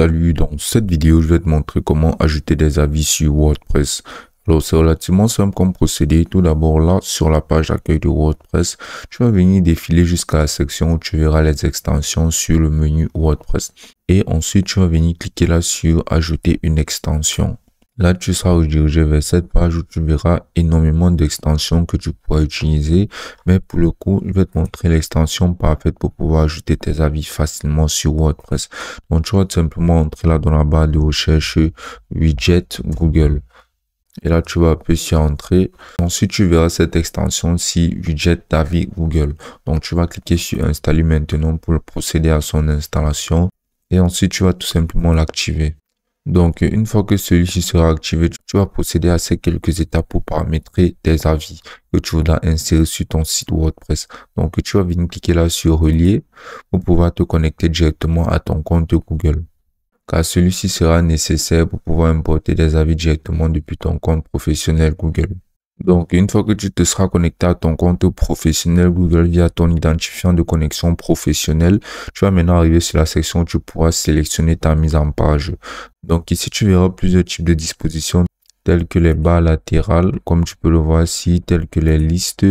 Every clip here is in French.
Salut, dans cette vidéo, je vais te montrer comment ajouter des avis sur WordPress. Alors, c'est relativement simple comme procédé. Tout d'abord, là, sur la page d'accueil de WordPress, tu vas venir défiler jusqu'à la section où tu verras les extensions sur le menu WordPress. Et ensuite, tu vas venir cliquer là sur ajouter une extension. Là, tu seras redirigé vers cette page où tu verras énormément d'extensions que tu pourras utiliser. Mais pour le coup, je vais te montrer l'extension parfaite pour pouvoir ajouter tes avis facilement sur WordPress. Donc, tu vas tout simplement entrer là dans la barre de recherche widget Google. Et là, tu vas appuyer sur entrer. Ensuite, tu verras cette extension-ci, widget d'avis Google. Donc, tu vas cliquer sur installer maintenant pour procéder à son installation. Et ensuite, tu vas tout simplement l'activer. Donc, une fois que celui-ci sera activé, tu vas procéder à ces quelques étapes pour paramétrer tes avis que tu voudras insérer sur ton site WordPress. Donc, tu vas venir cliquer là sur relier pour pouvoir te connecter directement à ton compte Google. Car celui-ci sera nécessaire pour pouvoir importer des avis directement depuis ton compte professionnel Google. Donc, une fois que tu te seras connecté à ton compte professionnel Google via ton identifiant de connexion professionnelle, tu vas maintenant arriver sur la section où tu pourras sélectionner ta mise en page. Donc, ici, tu verras plusieurs types de dispositions telles que les barres latérales, comme tu peux le voir ici, telles que les listes,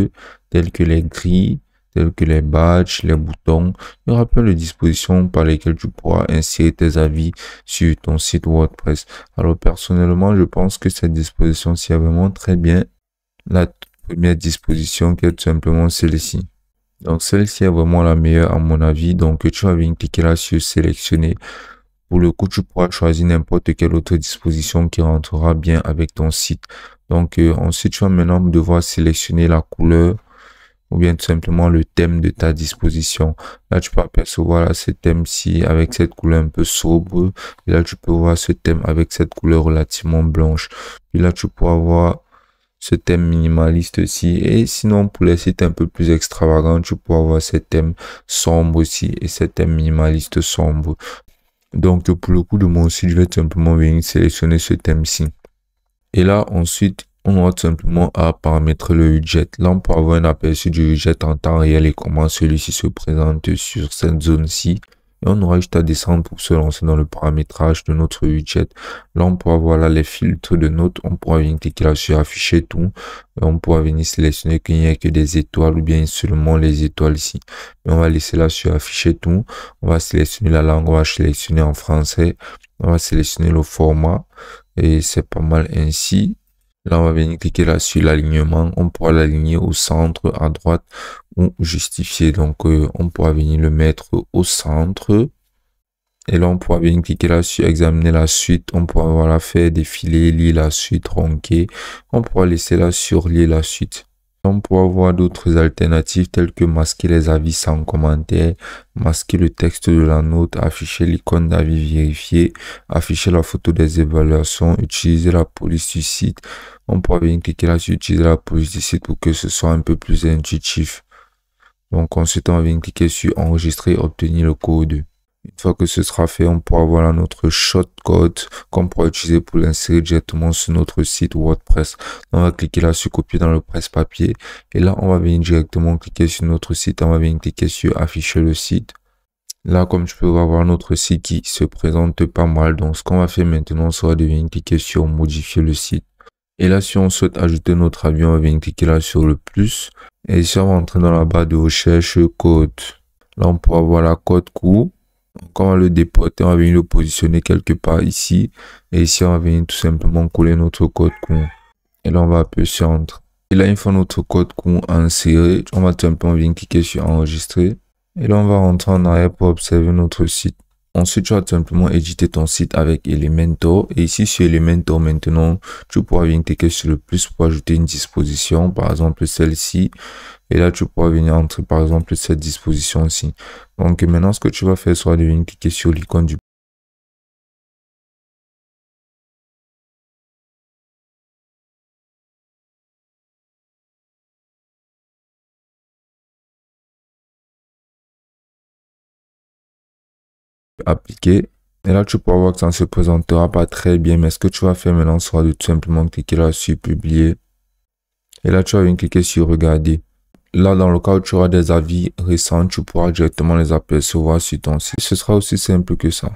telles que les grilles, tels que les badges, les boutons. Il y aura plein de dispositions par lesquelles tu pourras insérer tes avis sur ton site WordPress. Alors, personnellement, je pense que cette disposition-ci est vraiment très bien. La première disposition qui est tout simplement celle-ci. Donc, celle-ci est vraiment la meilleure à mon avis. Donc, tu vas venir cliquer là sur sélectionner. Pour le coup, tu pourras choisir n'importe quelle autre disposition qui rentrera bien avec ton site. Donc, ensuite, tu vas maintenant devoir sélectionner la couleur ou bien tout simplement le thème de ta disposition. Là, tu peux apercevoir là, ce thème-ci avec cette couleur un peu sobre. Et là, tu peux voir ce thème avec cette couleur relativement blanche. Puis là, tu pourras voir ce thème minimaliste aussi. Et sinon, pour les sites un peu plus extravagants, tu pourras voir ce thème sombre aussi et ce thème minimaliste sombre. Donc, pour le coup de mon site, je vais tout simplement venir sélectionner ce thème-ci. Et là, ensuite, on aura tout simplement à paramétrer le widget. Là, on peut avoir un aperçu du widget en temps réel et comment celui-ci se présente sur cette zone-ci. Et on aura juste à descendre pour se lancer dans le paramétrage de notre widget. Là, on pourra voir là les filtres de notes. On pourra venir cliquer là sur afficher tout. Et on pourra venir sélectionner qu'il n'y ait que des étoiles ou bien seulement les étoiles ici. Mais on va laisser là sur afficher tout. On va sélectionner la langue. On va sélectionner en français. On va sélectionner le format. Et c'est pas mal ainsi. Là, on va venir cliquer là sur l'alignement. On pourra l'aligner au centre, à droite ou justifier. Donc, on pourra venir le mettre au centre. Et là, on pourra venir cliquer là sur examiner la suite. On pourra voilà, faire défiler, lire la suite, tronquer. On pourra laisser là sur lire la suite. On pourra voir d'autres alternatives telles que masquer les avis sans commentaire, masquer le texte de la note, afficher l'icône d'avis vérifié, afficher la photo des évaluations, utiliser la police du site. On pourra venir cliquer là sur utiliser la police du site pour que ce soit un peu plus intuitif. Donc ensuite, on va venir cliquer sur enregistrer et obtenir le code. Une fois que ce sera fait, on pourra voir là notre shortcode qu'on pourra utiliser pour l'insérer directement sur notre site WordPress. On va cliquer là sur copier dans le presse-papier. Et là, on va venir directement cliquer sur notre site. On va venir cliquer sur afficher le site. Là, comme tu peux voir notre site qui se présente pas mal. Donc, ce qu'on va faire maintenant sera de venir cliquer sur modifier le site. Et là, si on souhaite ajouter notre avis, on va venir cliquer là sur le plus. Et ici, on va entrer dans la barre de recherche code. Là, on pourra voir la code court. Quand on va le déporter, on va venir le positionner quelque part ici. Et ici, on va venir tout simplement coller notre code court. Et là, on va appuyer sur Enter. Et là, une fois notre code court inséré, on va tout simplement venir cliquer sur enregistrer. Et là, on va rentrer en arrière pour observer notre site. Ensuite, tu vas tout simplement éditer ton site avec Elementor. Et ici, sur Elementor, maintenant, tu pourras venir cliquer sur le plus pour ajouter une disposition, par exemple celle-ci. Et là, tu pourras venir entrer, par exemple, cette disposition-ci. Donc, maintenant, ce que tu vas faire sera de venir cliquer sur l'icône du appliquer. Et là, tu pourras voir que ça ne se présentera pas très bien. Mais ce que tu vas faire maintenant sera de tout simplement cliquer là sur publier. Et là, tu vas venir cliquer sur regarder. Là, dans le cas où tu auras des avis récents, tu pourras directement les apercevoir sur ton site. Ce sera aussi simple que ça.